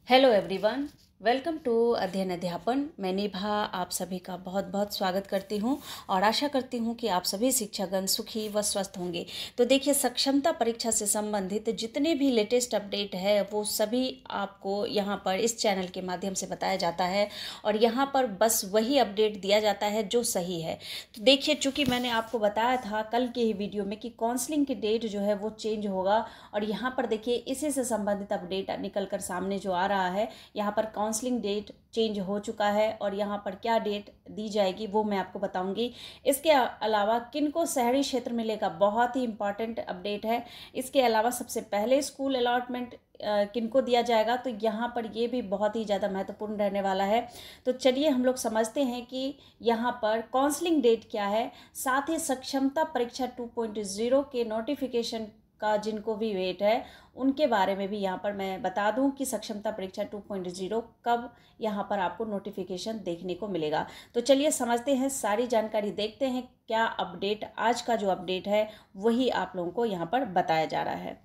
Hello everyone, welcome to अध्ययन अध्यापन। मैं निभा आप सभी का बहुत बहुत स्वागत करती हूं और आशा करती हूं कि आप सभी शिक्षागण सुखी व स्वस्थ होंगे। तो देखिए, सक्षमता परीक्षा से संबंधित जितने भी लेटेस्ट अपडेट है वो सभी आपको यहां पर इस चैनल के माध्यम से बताया जाता है और यहां पर बस वही अपडेट दिया जाता है जो सही है। तो देखिए, चूँकि मैंने आपको बताया था कल के ही वीडियो में कि काउंसलिंग की डेट जो है वो चेंज होगा और यहाँ पर देखिए इसी से संबंधित अपडेट निकल कर सामने जो आ रहा है, यहाँ पर काउंसलिंग डेट चेंज हो चुका है और यहाँ पर क्या डेट दी जाएगी वो मैं आपको बताऊंगी। इसके अलावा किनको शहरी क्षेत्र मिलेगा, बहुत ही इंपॉर्टेंट अपडेट है। इसके अलावा सबसे पहले स्कूल अलॉटमेंट किनको दिया जाएगा, तो यहाँ पर ये भी बहुत ही ज़्यादा महत्वपूर्ण रहने वाला है। तो चलिए हम लोग समझते हैं कि यहाँ पर काउंसलिंग डेट क्या है, साथ ही सक्षमता परीक्षा 2.0 के नोटिफिकेशन का जिनको भी वेट है उनके बारे में भी यहाँ पर मैं बता दूं कि सक्षमता परीक्षा 2.0 कब यहाँ पर आपको नोटिफिकेशन देखने को मिलेगा। तो चलिए समझते हैं, सारी जानकारी देखते हैं क्या अपडेट, आज का जो अपडेट है वही आप लोगों को यहाँ पर बताया जा रहा है।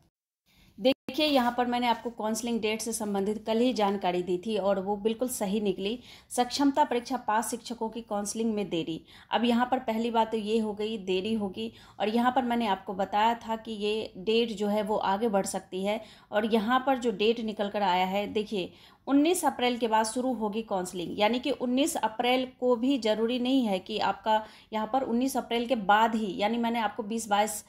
देखिए, यहाँ पर मैंने आपको काउंसलिंग डेट से संबंधित कल ही जानकारी दी थी और वो बिल्कुल सही निकली। सक्षमता परीक्षा पास शिक्षकों की काउंसलिंग में देरी। अब यहाँ पर पहली बात तो ये हो गई, देरी होगी और यहाँ पर मैंने आपको बताया था कि ये डेट जो है वो आगे बढ़ सकती है और यहाँ पर जो डेट निकल कर आया है, देखिए 19 अप्रैल के बाद शुरू होगी काउंसलिंग। यानी कि 19 अप्रैल को भी ज़रूरी नहीं है कि आपका यहाँ पर 19 अप्रैल के बाद ही, यानी मैंने आपको 20-22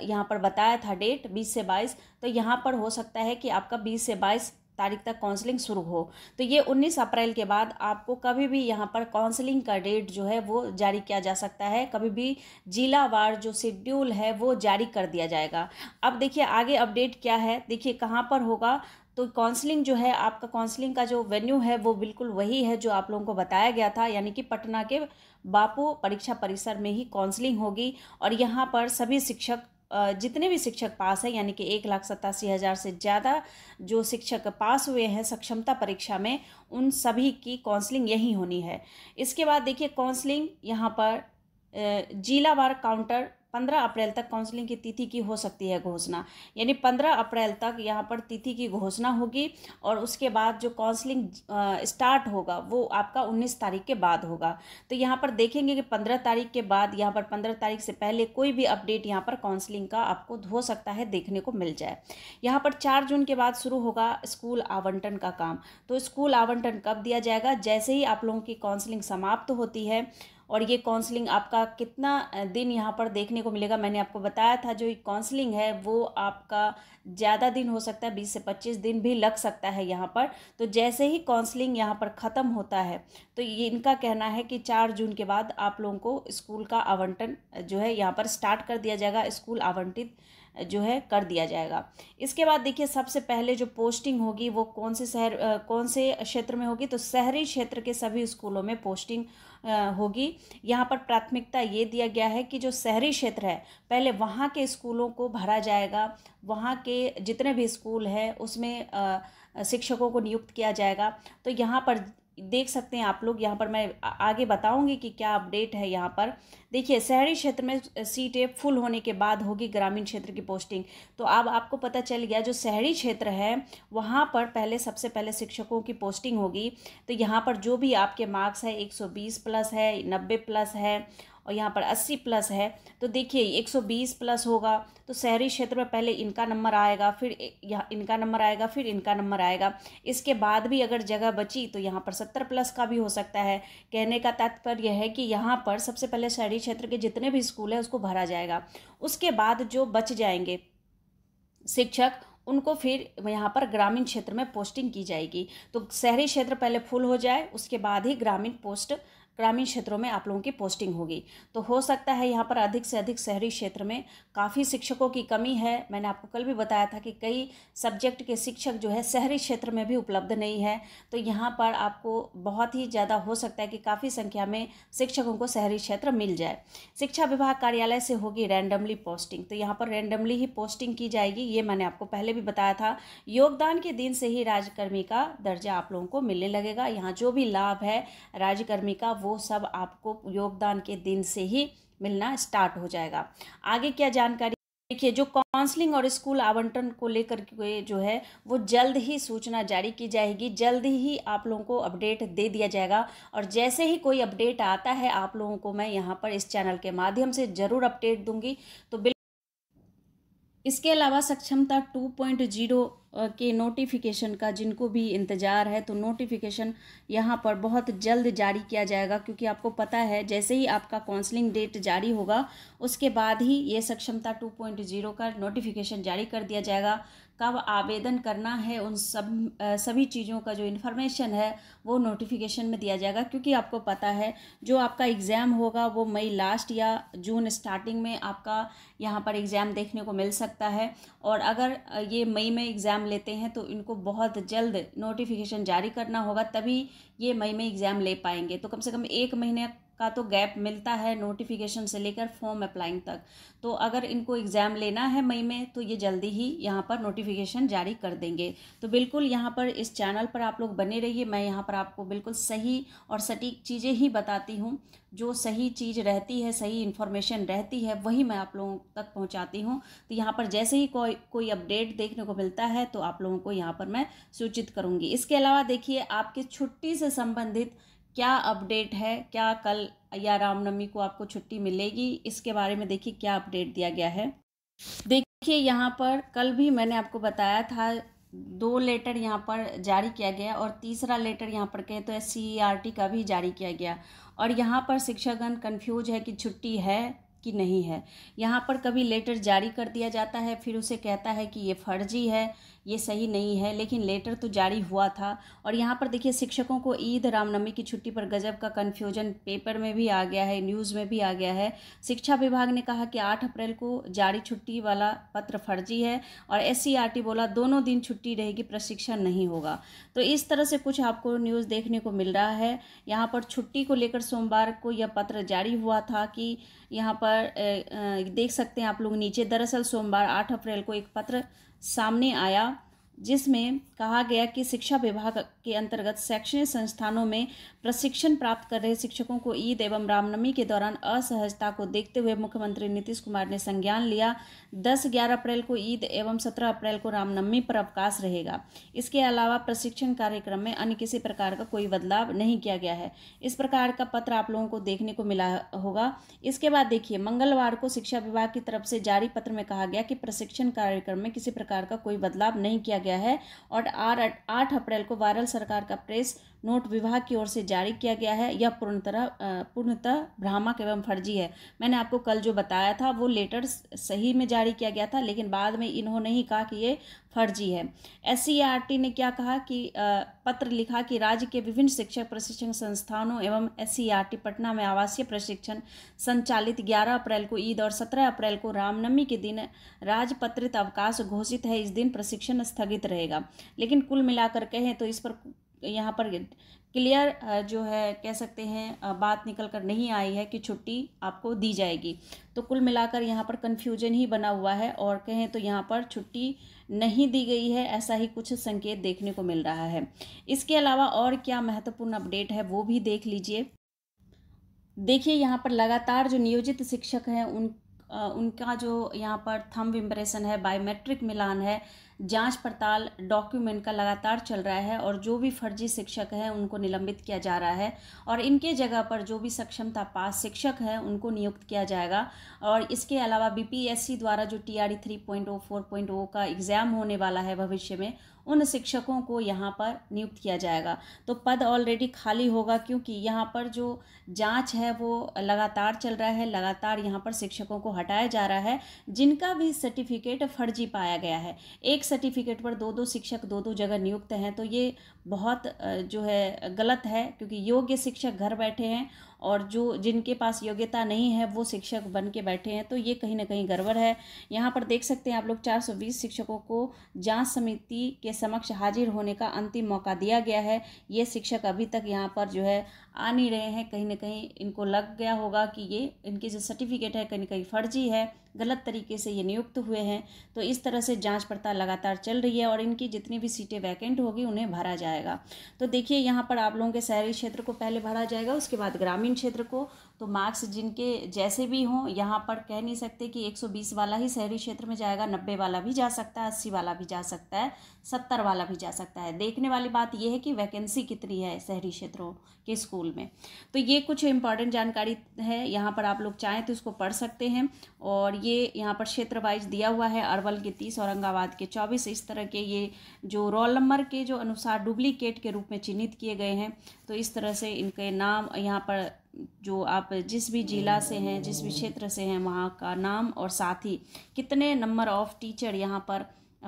यहाँ पर बताया था डेट 20 से 22, तो यहाँ पर हो सकता है कि आपका 20 से 22 तारीख तक काउंसलिंग शुरू हो। तो ये 19 अप्रैल के बाद आपको कभी भी यहाँ पर काउंसलिंग का डेट जो है वो जारी किया जा सकता है, कभी भी जिलावार जो शेड्यूल है वो जारी कर दिया जाएगा। अब देखिए आगे अपडेट क्या है, देखिए कहाँ पर होगा। तो काउंसलिंग जो है, आपका काउंसलिंग का जो वेन्यू है वो बिल्कुल वही है जो आप लोगों को बताया गया था, यानी कि पटना के बापू परीक्षा परिसर में ही काउंसलिंग होगी और यहाँ पर सभी शिक्षक जितने भी शिक्षक पास हैं, यानी कि 1,87,000 से ज़्यादा जो शिक्षक पास हुए हैं सक्षमता परीक्षा में, उन सभी की काउंसलिंग यही होनी है। इसके बाद देखिए काउंसलिंग यहाँ पर जिलावार काउंटर 15 अप्रैल तक काउंसलिंग की तिथि की हो सकती है घोषणा, यानी 15 अप्रैल तक यहाँ पर तिथि की घोषणा होगी और उसके बाद जो काउंसलिंग स्टार्ट होगा वो आपका 19 तारीख के बाद होगा। तो यहाँ पर देखेंगे कि 15 तारीख के बाद, यहाँ पर 15 तारीख से पहले कोई भी अपडेट यहाँ पर काउंसलिंग का आपको हो सकता है देखने को मिल जाए। यहाँ पर 4 जून के बाद शुरू होगा स्कूल आवंटन का काम। तो स्कूल आवंटन कब दिया जाएगा, जैसे ही आप लोगों की काउंसलिंग समाप्त होती है और ये काउंसलिंग आपका कितना दिन यहाँ पर देखने को मिलेगा, मैंने आपको बताया था जो काउंसलिंग है वो आपका ज़्यादा दिन हो सकता है, 20 से 25 दिन भी लग सकता है यहाँ पर। तो जैसे ही काउंसलिंग यहाँ पर ख़त्म होता है तो ये इनका कहना है कि 4 जून के बाद आप लोगों को स्कूल का आवंटन जो है यहाँ पर स्टार्ट कर दिया जाएगा, स्कूल आवंटित जो है कर दिया जाएगा। इसके बाद देखिए सबसे पहले जो पोस्टिंग होगी वो कौन से शहर कौन से क्षेत्र में होगी, तो शहरी क्षेत्र के सभी स्कूलों में पोस्टिंग होगी। यहाँ पर प्राथमिकता ये दिया गया है कि जो शहरी क्षेत्र है पहले वहाँ के स्कूलों को भरा जाएगा, वहाँ के जितने भी स्कूल हैं उसमें शिक्षकों को नियुक्त किया जाएगा। तो यहाँ पर देख सकते हैं आप लोग, यहाँ पर मैं आगे बताऊंगी कि क्या अपडेट है। यहाँ पर देखिए शहरी क्षेत्र में सीटें फुल होने के बाद होगी ग्रामीण क्षेत्र की पोस्टिंग। तो अब आपको पता चल गया जो शहरी क्षेत्र है वहाँ पर पहले सबसे पहले शिक्षकों की पोस्टिंग होगी। तो यहाँ पर जो भी आपके मार्क्स है 120 प्लस है, 90 प्लस है और यहाँ पर 80 प्लस है, तो देखिए 120 प्लस होगा तो शहरी क्षेत्र में पहले इनका नंबर आएगा, फिर यहाँ इनका नंबर आएगा, फिर इनका नंबर आएगा। इसके बाद भी अगर जगह बची तो यहाँ पर 70 प्लस का भी हो सकता है। कहने का तात्पर्य है कि यहाँ पर सबसे पहले शहरी क्षेत्र के जितने भी स्कूल है उसको भरा जाएगा, उसके बाद जो बच जाएंगे शिक्षक उनको फिर यहाँ पर ग्रामीण क्षेत्र में पोस्टिंग की जाएगी। तो शहरी क्षेत्र पहले फुल हो जाए उसके बाद ही ग्रामीण क्षेत्रों में आप लोगों की पोस्टिंग होगी। तो हो सकता है यहाँ पर अधिक से अधिक शहरी क्षेत्र में काफ़ी शिक्षकों की कमी है। मैंने आपको कल भी बताया था कि कई सब्जेक्ट के शिक्षक जो है शहरी क्षेत्र में भी उपलब्ध नहीं है। तो यहाँ पर आपको बहुत ही ज़्यादा हो सकता है कि काफ़ी संख्या में शिक्षकों को शहरी क्षेत्र मिल जाए। शिक्षा विभाग कार्यालय से होगी रैंडमली पोस्टिंग, तो यहाँ पर रैंडमली ही पोस्टिंग की जाएगी, ये मैंने आपको पहले भी बताया था। योगदान के दिन से ही राज्यकर्मी का दर्जा आप लोगों को मिलने लगेगा। यहाँ जो भी लाभ है राज्यकर्मी का वो सब आपको योगदान के दिन से ही मिलना स्टार्ट हो जाएगा। आगे क्या जानकारी देखिए, जो काउंसलिंग और स्कूल आवंटन को लेकर के जो है वो जल्द ही सूचना जारी की जाएगी, जल्द ही आप लोगों को अपडेट दे दिया जाएगा। और जैसे ही कोई अपडेट आता है आप लोगों को मैं यहाँ पर इस चैनल के माध्यम से ज़रूर अपडेट दूंगी। तो इसके अलावा सक्षमता 2.0 के नोटिफिकेशन का जिनको भी इंतज़ार है, तो नोटिफिकेशन यहाँ पर बहुत जल्द जारी किया जाएगा, क्योंकि आपको पता है जैसे ही आपका काउंसलिंग डेट जारी होगा उसके बाद ही ये सक्षमता 2.0 का नोटिफिकेशन जारी कर दिया जाएगा। कब आवेदन करना है उन सभी चीज़ों का जो इन्फॉर्मेशन है वो नोटिफिकेशन में दिया जाएगा, क्योंकि आपको पता है जो आपका एग्ज़ाम होगा वो मई लास्ट या जून स्टार्टिंग में आपका यहाँ पर एग्ज़ाम देखने को मिल सकता है। और अगर ये मई में एग्ज़ाम लेते हैं तो इनको बहुत जल्द नोटिफिकेशन जारी करना होगा, तभी ये मई में एग्ज़ाम ले पाएंगे। तो कम से कम 1 महीने का तो गैप मिलता है नोटिफिकेशन से लेकर फॉर्म अप्लाइंग तक। तो अगर इनको एग्ज़ाम लेना है मई में तो ये जल्दी ही यहाँ पर नोटिफिकेशन जारी कर देंगे। तो बिल्कुल यहाँ पर इस चैनल पर आप लोग बने रहिए। मैं यहाँ पर आपको बिल्कुल सही और सटीक चीज़ें ही बताती हूँ। जो सही चीज़ रहती है, सही इन्फॉर्मेशन रहती है, वही मैं आप लोगों तक पहुँचाती हूँ। तो यहाँ पर जैसे ही कोई अपडेट देखने को मिलता है तो आप लोगों को यहाँ पर मैं सूचित करूँगी। इसके अलावा देखिए, आपकी छुट्टी से संबंधित क्या अपडेट है, क्या कल या रामनवमी को आपको छुट्टी मिलेगी, इसके बारे में देखिए क्या अपडेट दिया गया है। देखिए, यहाँ पर कल भी मैंने आपको बताया था 2 लेटर यहाँ पर जारी किया गया और तीसरा लेटर यहाँ पर कहें तो SCERT का भी जारी किया गया। और यहाँ पर शिक्षकगण कन्फ्यूज है कि छुट्टी है कि नहीं है। यहाँ पर कभी लेटर जारी कर दिया जाता है, फिर उसे कहता है कि ये फर्जी है, ये सही नहीं है, लेकिन लेटर तो जारी हुआ था। और यहाँ पर देखिए, शिक्षकों को ईद रामनवमी की छुट्टी पर गजब का कन्फ्यूजन पेपर में भी आ गया है, न्यूज़ में भी आ गया है। शिक्षा विभाग ने कहा कि 8 अप्रैल को जारी छुट्टी वाला पत्र फर्जी है और SCERT बोला दोनों दिन छुट्टी रहेगी, प्रशिक्षण नहीं होगा। तो इस तरह से कुछ आपको न्यूज़ देखने को मिल रहा है। यहाँ पर छुट्टी को लेकर सोमवार को यह पत्र जारी हुआ था कि यहाँ पर देख सकते हैं आप लोग नीचे। दरअसल सोमवार 8 अप्रैल को एक पत्र सामने आया जिसमें कहा गया कि शिक्षा विभाग के अंतर्गत शैक्षणिक संस्थानों में प्रशिक्षण प्राप्त कर रहे शिक्षकों को ईद एवं रामनवमी के दौरान असहजता को देखते हुए मुख्यमंत्री नीतीश कुमार ने संज्ञान लिया। 10-11 अप्रैल को ईद एवं 17 अप्रैल को रामनवमी पर अवकाश रहेगा। इसके अलावा प्रशिक्षण कार्यक्रम में अन्य किसी प्रकार का कोई बदलाव नहीं किया गया है। इस प्रकार का पत्र आप लोगों को देखने को मिला होगा। इसके बाद देखिए, मंगलवार को शिक्षा विभाग की तरफ से जारी पत्र में कहा गया कि प्रशिक्षण कार्यक्रम में किसी प्रकार का कोई बदलाव नहीं किया गया है। और 8 अप्रैल को वायरल सरकार का प्रेस नोट विभाग की ओर से जारी किया गया है। यह पूर्णतः भ्रामक एवं फर्जी है। मैंने आपको कल जो बताया था वो लेटर सही में जारी किया गया था, लेकिन बाद में इन्होंने ही कहा कि ये फर्जी है। SCERT ने क्या कहा कि पत्र लिखा कि राज्य के विभिन्न शिक्षक प्रशिक्षण संस्थानों एवं SCERT पटना में आवासीय प्रशिक्षण संचालित 11 अप्रैल को ईद और 17 अप्रैल को रामनवमी के दिन राजपत्रित अवकाश घोषित है। इस दिन प्रशिक्षण स्थगित रहेगा। लेकिन कुल मिलाकर कहें तो इस पर यहाँ पर क्लियर जो है कह सकते हैं बात निकल कर नहीं आई है कि छुट्टी आपको दी जाएगी। तो कुल मिलाकर यहाँ पर कन्फ्यूजन ही बना हुआ है और कहें तो यहाँ पर छुट्टी नहीं दी गई है, ऐसा ही कुछ संकेत देखने को मिल रहा है। इसके अलावा और क्या महत्वपूर्ण अपडेट है वो भी देख लीजिए। देखिए, यहाँ पर लगातार जो नियोजित शिक्षक हैं उनका जो यहाँ पर थंब इम्प्रेशन है, बायोमेट्रिक मिलान है, जांच पड़ताल डॉक्यूमेंट का लगातार चल रहा है। और जो भी फर्जी शिक्षक हैं उनको निलंबित किया जा रहा है और इनके जगह पर जो भी सक्षमता पास शिक्षक हैं उनको नियुक्त किया जाएगा। और इसके अलावा BPSC द्वारा जो TRE 3.0 4.0 का एग्ज़ाम होने वाला है भविष्य में, उन शिक्षकों को यहाँ पर नियुक्त किया जाएगा। तो पद ऑलरेडी खाली होगा, क्योंकि यहाँ पर जो जांच है वो लगातार चल रहा है, लगातार यहाँ पर शिक्षकों को हटाया जा रहा है जिनका भी सर्टिफिकेट फर्जी पाया गया है। एक सर्टिफिकेट पर 2-2 शिक्षक 2-2 जगह नियुक्त हैं, तो ये बहुत जो है गलत है, क्योंकि योग्य शिक्षक घर बैठे हैं और जो जिनके पास योग्यता नहीं है वो शिक्षक बन के बैठे हैं। तो ये कहीं ना कहीं गड़बड़ है। यहाँ पर देख सकते हैं आप लोग 420 शिक्षकों को जांच समिति के समक्ष हाजिर होने का अंतिम मौका दिया गया है। ये शिक्षक अभी तक यहाँ पर जो है आ नहीं रहे हैं। कहीं ना कहीं इनको लग गया होगा कि ये इनकी जो सर्टिफिकेट है कहीं ना कहीं फर्जी है, गलत तरीके से ये नियुक्त हुए हैं। तो इस तरह से जांच पड़ताल लगातार चल रही है और इनकी जितनी भी सीटें वैकेंट होगी उन्हें भरा जाएगा। तो देखिए, यहाँ पर आप लोगों के शहरी क्षेत्र को पहले भरा जाएगा, उसके बाद ग्रामीण क्षेत्र को। तो मार्क्स जिनके जैसे भी हों, यहाँ पर कह नहीं सकते कि 120 वाला ही शहरी क्षेत्र में जाएगा, 90 वाला भी जा सकता है, 80 वाला भी जा सकता है, 70 वाला भी जा सकता है। देखने वाली बात यह है कि वैकेंसी कितनी है शहरी क्षेत्रों के स्कूल में। तो ये कुछ इंपॉर्टेंट जानकारी है, यहाँ पर आप लोग चाहें तो इसको पढ़ सकते हैं। और ये यहाँ पर क्षेत्र वाइज दिया हुआ है, अरवल के 30, औरंगाबाद के 24, इस तरह के ये जो रोल नंबर के जो अनुसार डुप्लीकेट के रूप में चिन्हित किए गए हैं। तो इस तरह से इनके नाम यहाँ पर जो आप जिस भी जिला से हैं, जिस भी क्षेत्र से हैं, वहाँ का नाम और साथ ही कितने नंबर ऑफ टीचर यहाँ पर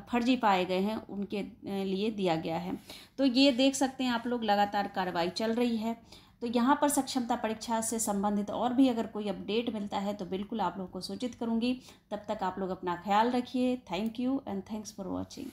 फर्जी पाए गए हैं उनके लिए दिया गया है। तो ये देख सकते हैं आप लोग, लगातार कार्रवाई चल रही है। तो यहाँ पर सक्षमता परीक्षा से संबंधित और भी अगर कोई अपडेट मिलता है तो बिल्कुल आप लोग को सूचित करूँगी। तब तक आप लोग अपना ख्याल रखिए। Thank you and thanks for watching.